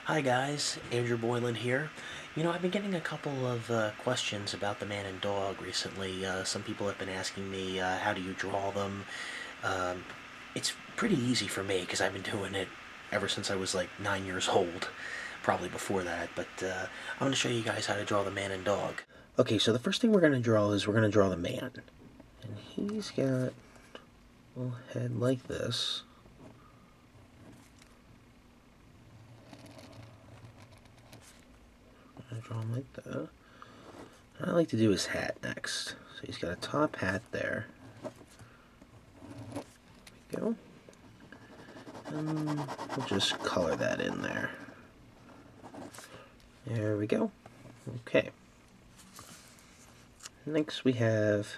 Hi guys, Andrew Boylan here. I've been getting a couple of questions about the man and dog recently. Some people have been asking me, how do you draw them? Um, it's pretty easy for me because I've been doing it ever since I was like 9 years old, probably before that. But I'm going to show you guys how to draw the man and dog. Okay, so the first thing we're going to draw is we're going to draw the man. And he's got a little head like this. I draw him like that. And I like to do his hat next. So he's got a top hat there. There we go. And we'll just color that in there. There we go. Okay. Next we have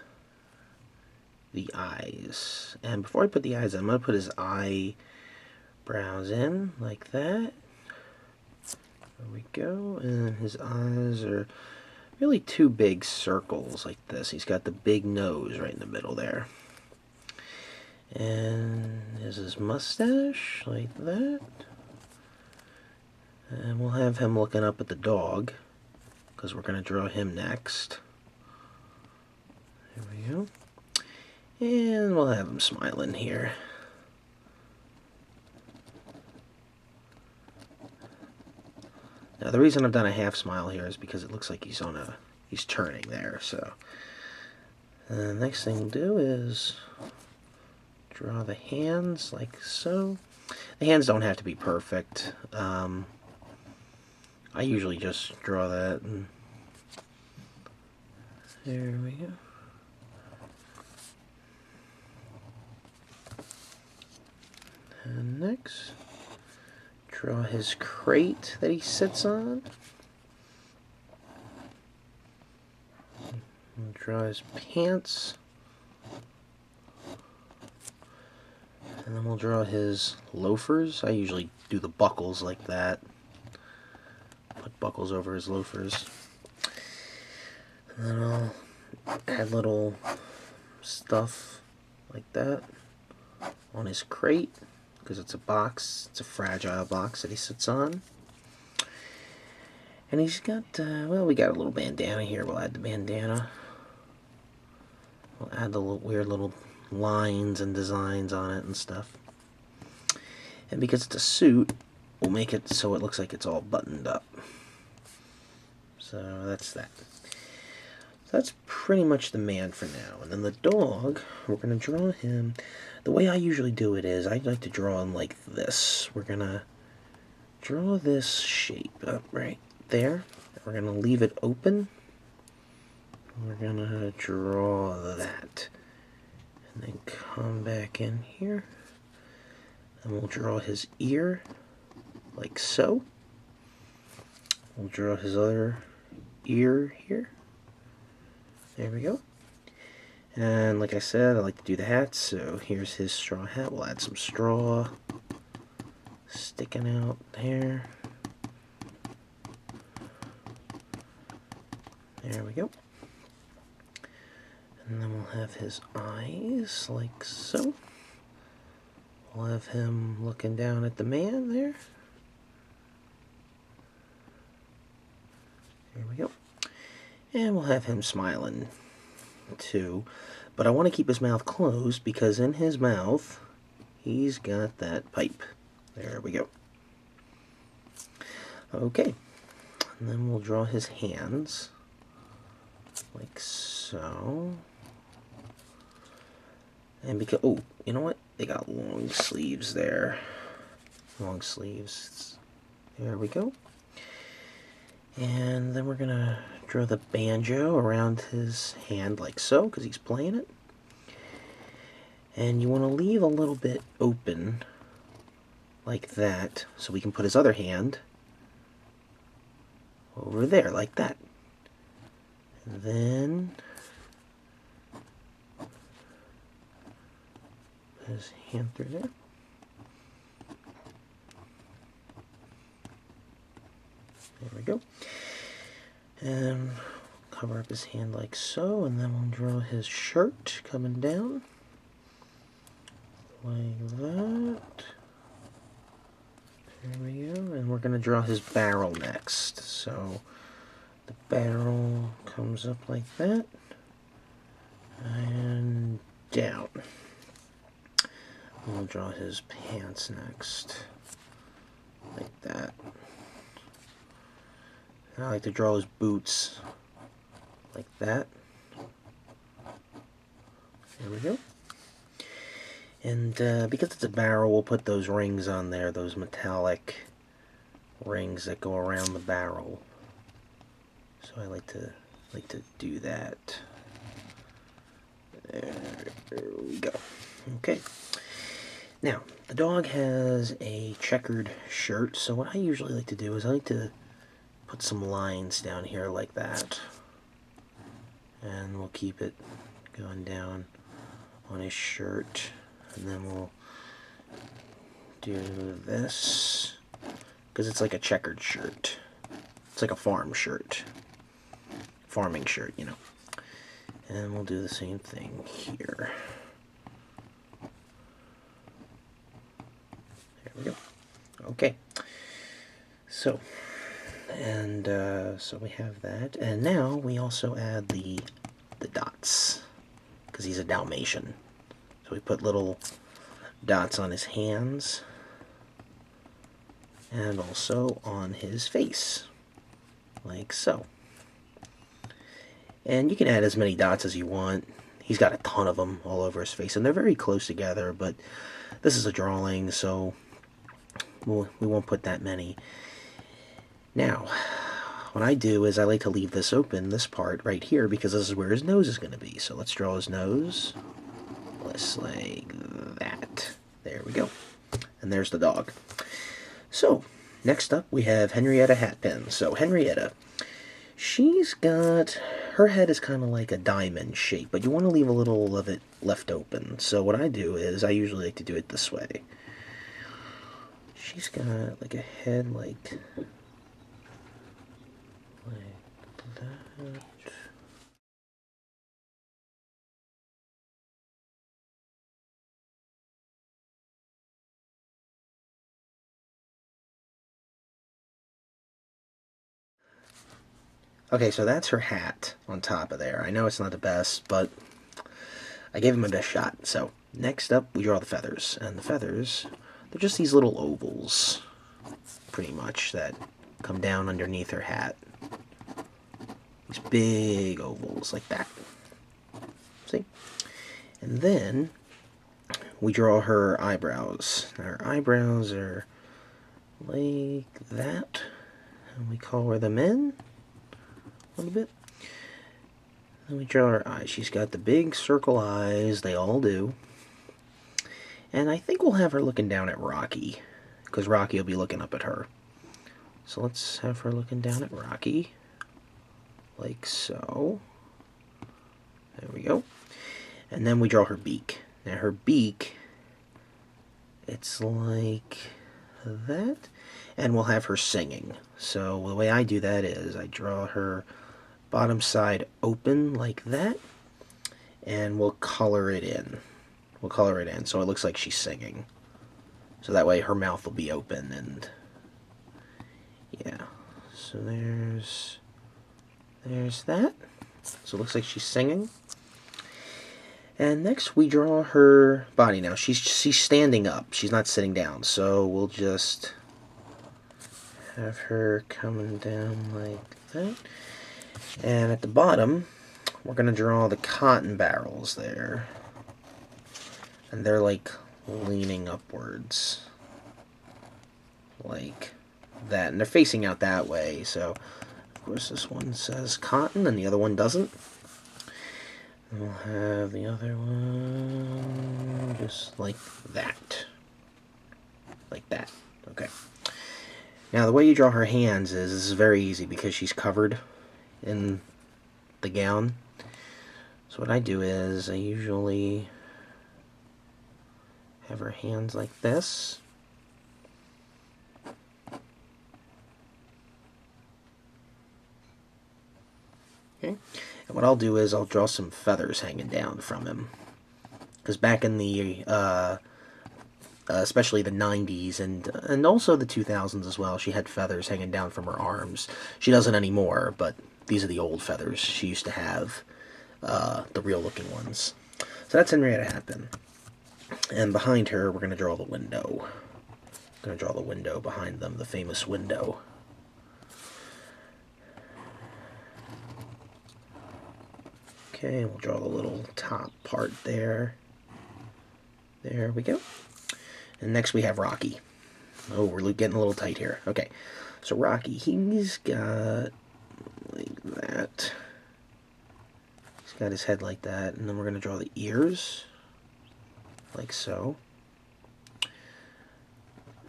the eyes. And before I put the eyes in, I'm going to put his eyebrows in like that. There we go. And his eyes are really two big circles like this. He's got the big nose right in the middle there. And there's his mustache like that. And we'll have him looking up at the dog because we're going to draw him next. There we go. And we'll have him smiling here. Now the reason I've done a half smile here is because it looks like he's turning there. So the next thing we'll do is draw the hands like so. The hands don't have to be perfect. I usually just draw that, and there we go. And next, draw his crate that he sits on. And draw his pants. And then we'll draw his loafers. I usually do the buckles like that. Put buckles over his loafers. And then I'll add little stuff like that on his crate, because it's a box, it's a fragile box that he sits on. And he's got, well, we got a little bandana here. We'll add the bandana. We'll add the weird little lines and designs on it and stuff. And because it's a suit, we'll make it so it looks like it's all buttoned up. So that's that. So that's pretty much the man for now. And then the dog, we're going to draw him. The way I usually do it is I like to draw him like this. We're going to draw this shape up right there. We're going to leave it open. We're going to draw that. And then come back in here. And we'll draw his ear like so. We'll draw his other ear here. There we go. And like I said, I like to do the hat, so here's his straw hat. We'll add some straw sticking out there. There we go. And then we'll have his eyes like so. We'll have him looking down at the man there. There we go. And we'll have him smiling too. But I want to keep his mouth closed because in his mouth he's got that pipe. There we go. Okay. And then we'll draw his hands like so. And because, oh, you know what? They got long sleeves there. Long sleeves. There we go. And then we're going to draw the banjo around his hand like so, because he's playing it. And you want to leave a little bit open like that, so we can put his other hand over there like that. And then put his hand through there. There we go. And cover up his hand like so, and then we'll draw his shirt coming down like that. There we go, and we're going to draw his barrel next. So the barrel comes up like that, and down. We'll draw his pants next, like that. I like to draw his boots, like that. There we go. And because it's a barrel, we'll put those rings on there, those metallic rings that go around the barrel. So I like to do that. There we go. Okay. Now, the dog has a checkered shirt, so what I usually like to do is I like to put some lines down here like that. And we'll keep it going down on his shirt. And then we'll do this, because it's like a checkered shirt. It's like a farm shirt. Farming shirt, you know. And we'll do the same thing here. There we go. Okay. So, and so we have that. And now we also add the dots, because he's a Dalmatian. So we put little dots on his hands and also on his face, like so. And you can add as many dots as you want. He's got a ton of them all over his face, and they're very close together, but this is a drawing, so we won't put that many. Now, what I do is I like to leave this open, this part right here, because this is where his nose is going to be. So let's draw his nose. Just like that. There we go. And there's the dog. So, next up we have Henrietta Hatpin. So, Henrietta, she's got, her head is kind of like a diamond shape, but you want to leave a little of it left open. So what I do is, I usually like to do it this way. She's got like a head like that. Okay, so that's her hat on top of there. I know it's not the best, but I gave him my best shot. So, next up, we draw the feathers. And the feathers, they're just these little ovals, pretty much, that come down underneath her hat. These big ovals, like that. See? And then, we draw her eyebrows. Now, her eyebrows are like that. And we color them in a little bit. Then we draw her eyes. She's got the big circle eyes, they all do. And I think we'll have her looking down at Rocky, because Rocky will be looking up at her. So let's have her looking down at Rocky, like so. There we go. And then we draw her beak. Now her beak, it's like that. And we'll have her singing. So the way I do that is I draw her bottom side open like that, and we'll color it in. We'll color it in so it looks like she's singing. So that way her mouth will be open, and yeah. So there's that. So it looks like she's singing. And next we draw her body. Now she's standing up. She's not sitting down. So we'll just have her coming down like that. And at the bottom, we're going to draw the cotton barrels there. And they're like leaning upwards. Like that. And they're facing out that way. So, of course, this one says cotton and the other one doesn't. And we'll have the other one just like that. Like that. Okay. Now, the way you draw her hands is very easy because she's covered in the gown. So what I do is I usually have her hands like this. Okay. And what I'll do is I'll draw some feathers hanging down from him. Because back in the especially the 90s and also the 2000s as well. She had feathers hanging down from her arms. She doesn't anymore, but these are the old feathers she used to have, the real-looking ones. So that's Henrietta Happen. And behind her, we're going to draw the window. Going to draw the window behind them, the famous window. Okay, we'll draw the little top part there. There we go. And next we have Rocky. Oh, we're getting a little tight here. Okay, so Rocky, he's got like that. He's got his head like that, and then we're going to draw the ears, like so.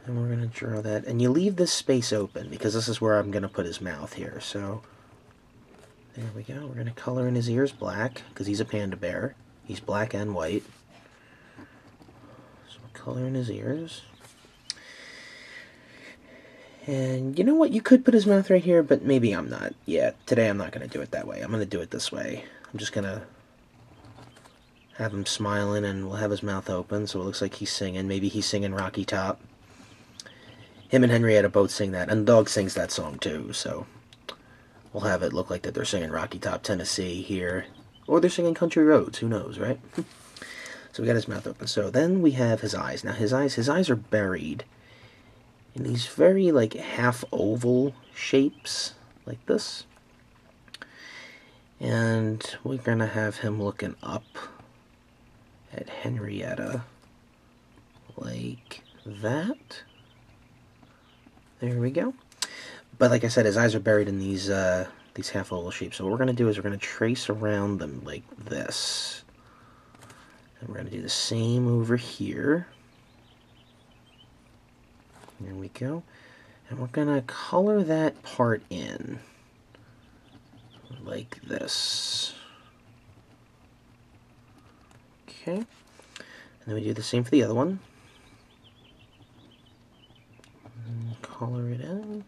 And we're going to draw that, and you leave this space open, because this is where I'm going to put his mouth here, so there we go. We're going to color in his ears black, because he's a panda bear. He's black and white. So we'll color in his ears. And you know what? You could put his mouth right here, but maybe I'm not. Yeah, today I'm not going to do it that way. I'm going to do it this way. I'm just going to have him smiling, and we'll have his mouth open, so it looks like he's singing. Maybe he's singing Rocky Top. Him and Henrietta both sing that, and the dog sings that song too, so we'll have it look like that they're singing Rocky Top, Tennessee here. Or they're singing Country Roads, who knows, right? So we got his mouth open. So then we have his eyes. Now his eyes are buried in these very, like, half oval shapes, like this. And we're going to have him looking up at Henrietta, like that. There we go. But like I said, his eyes are buried in these half oval shapes. So what we're going to do is we're going to trace around them like this. And we're going to do the same over here. There we go. And we're going to color that part in like this. Okay. And then we do the same for the other one. And color it in.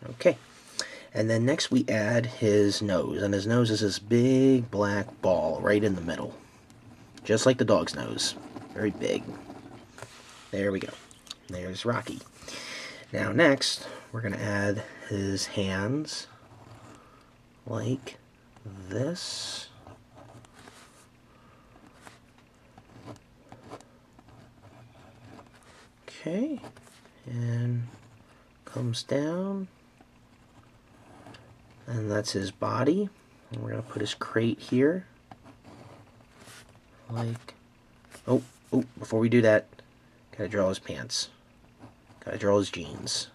Okay. And then next we add his nose. And his nose is this big black ball right in the middle. Just like the dog's nose. Very big. There we go. There's Rocky. Now next, we're going to add his hands like this. Okay. And comes down. And that's his body. And we're going to put his crate here. Like, oh, before we do that, gotta draw his pants. Gotta draw his jeans.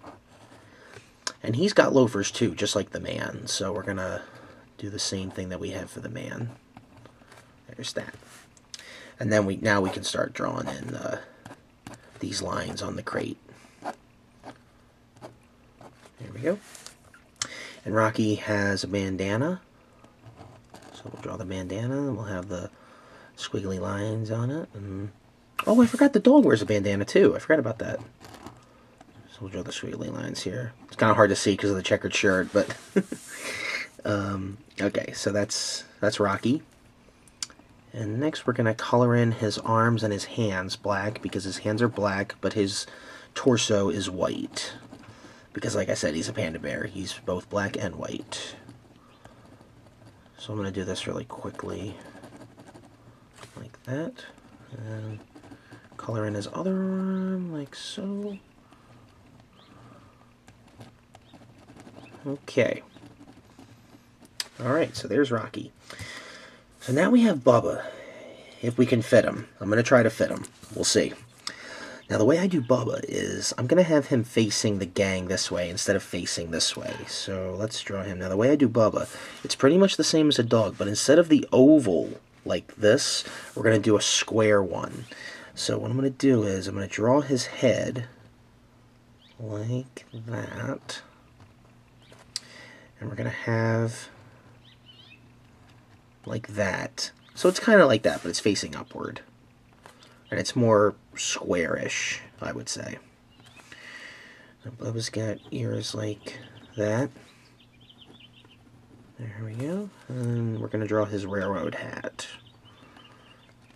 And he's got loafers too, just like the man. So we're gonna do the same thing that we have for the man. There's that. And then now we can start drawing in these lines on the crate. There we go. And Rocky has a bandana. So we'll draw the bandana, and we'll have the squiggly lines on it. And oh, I forgot the dog wears a bandana too. I forgot about that. So we'll draw the squiggly lines here. It's kind of hard to see because of the checkered shirt, but okay, so that's Rocky. And next we're going to color in his arms and his hands black, because his hands are black, but his torso is white. Because like I said, he's a panda bear. He's both black and white. So I'm going to do this really quickly. Like that. And color in his other arm, like so. Okay. Alright, so there's Rocky. So now we have Bubba. If we can fit him. I'm going to try to fit him. We'll see. Now the way I do Bubba is I'm going to have him facing the gang this way instead of facing this way. So let's draw him. Now the way I do Bubba, it's pretty much the same as a dog, but instead of the oval like this, we're going to do a square one. So what I'm going to do is I'm going to draw his head like that. And we're going to have like that. So it's kind of like that, but it's facing upward. And it's more squarish, I would say. Bubba's got ears like that. There we go. And we're going to draw his railroad hat.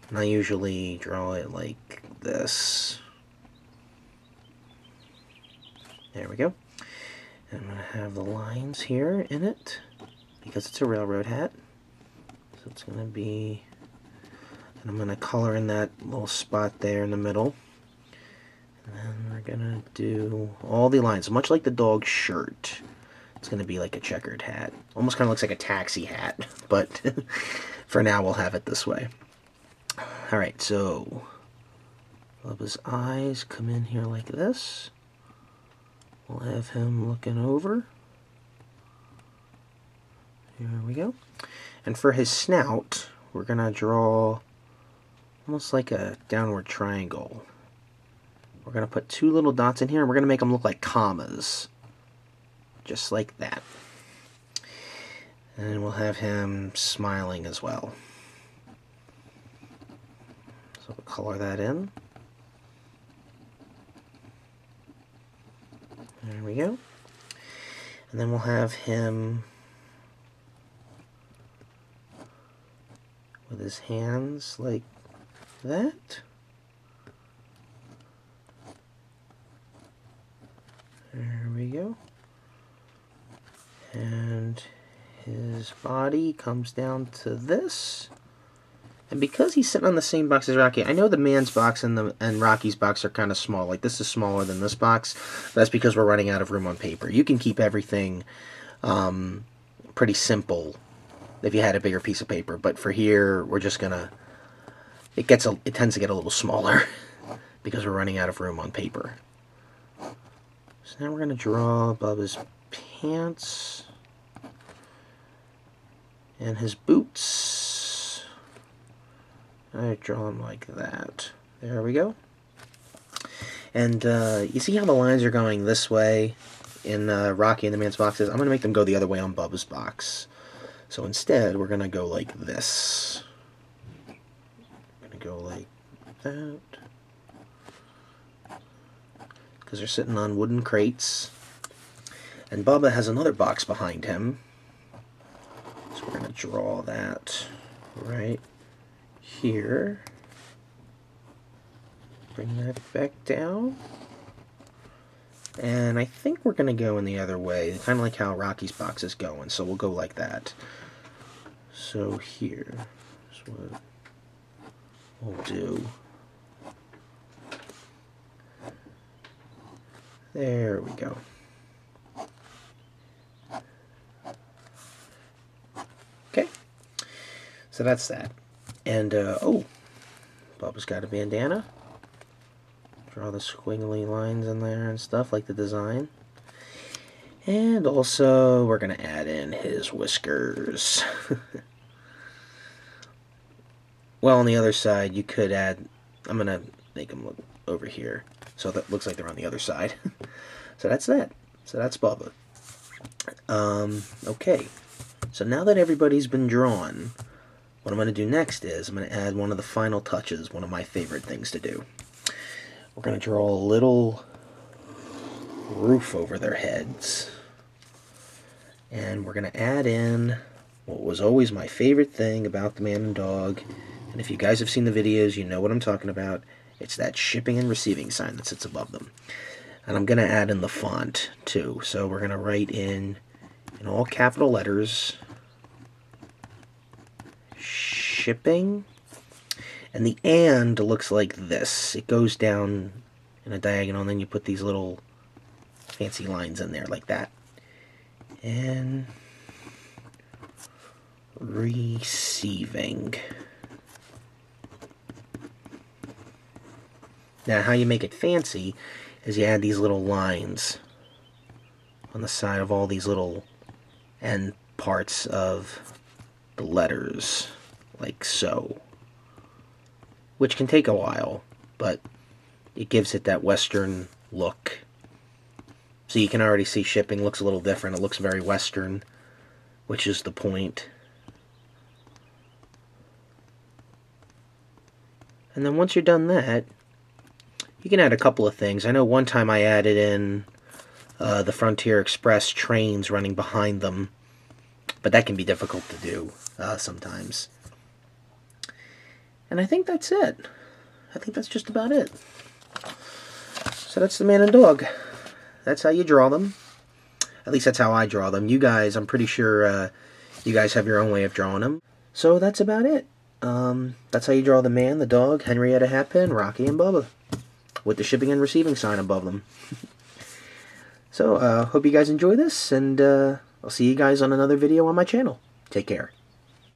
And I usually draw it like this. There we go. And I'm going to have the lines here in it, because it's a railroad hat. So it's going to be, and I'm going to color in that little spot there in the middle. And then we're going to do all the lines, much like the dog's shirt. It's going to be like a checkered hat. Almost kind of looks like a taxi hat, but for now we'll have it this way. Alright, so Bubba's eyes come in here like this. We'll have him looking over. Here we go. And for his snout, we're going to draw almost like a downward triangle. We're going to put two little dots in here, and we're going to make them look like commas. Just like that. And we'll have him smiling as well. So we'll color that in. There we go. And then we'll have him with his hands like that. There we go. And his body comes down to this. And because he's sitting on the same box as Rocky, I know the man's box and Rocky's box are kind of small. Like, this is smaller than this box. That's because we're running out of room on paper. You can keep everything pretty simple if you had a bigger piece of paper. But for here, we're just going to... It tends to get a little smaller because we're running out of room on paper. So now we're going to draw Bubba's pants and his boots. I draw them like that. There we go. And you see how the lines are going this way in Rocky and the man's boxes? I'm going to make them go the other way on Bubba's box. So instead, we're going to go like this. I'm going to go like that. Because they're sitting on wooden crates. And Bubba has another box behind him. So we're going to draw that right here. Bring that back down. And I think we're going to go in the other way, kind of like how Rocky's box is going. So we'll go like that. So here is what we'll do. There we go. Okay. So that's that. And, oh, Bubba's got a bandana. Draw the squiggly lines in there and stuff, like the design. And also, we're going to add in his whiskers. Well, on the other side, you could add... I'm going to make them look over here. So that looks like they're on the other side. So that's that. So that's Bubba. Okay. So now that everybody's been drawn, what I'm going to do next is I'm going to add one of the final touches, one of my favorite things to do. We're going to draw a little roof over their heads. And we're going to add in what was always my favorite thing about the man and dog. And if you guys have seen the videos, you know what I'm talking about. It's that shipping and receiving sign that sits above them. And I'm going to add in the font, too. So we're going to write in all capital letters, shipping. And the and looks like this. It goes down in a diagonal, and then you put these little fancy lines in there like that. And receiving. Now, how you make it fancy is you add these little lines on the side of all these little end parts of the letters, like so. Which can take a while, but it gives it that Western look. So you can already see shipping looks a little different. It looks very Western, which is the point. And then once you're done that, you can add a couple of things. I know one time I added in the Frontier Express trains running behind them, but that can be difficult to do sometimes. And I think that's it. I think that's just about it. So that's the man and dog. That's how you draw them. At least that's how I draw them. You guys, I'm pretty sure you guys have your own way of drawing them. So that's about it. That's how you draw the man, the dog, Henrietta Hatpin, Rocky, and Bubba, with the shipping and receiving sign above them. So, hope you guys enjoy this, and I'll see you guys on another video on my channel. Take care.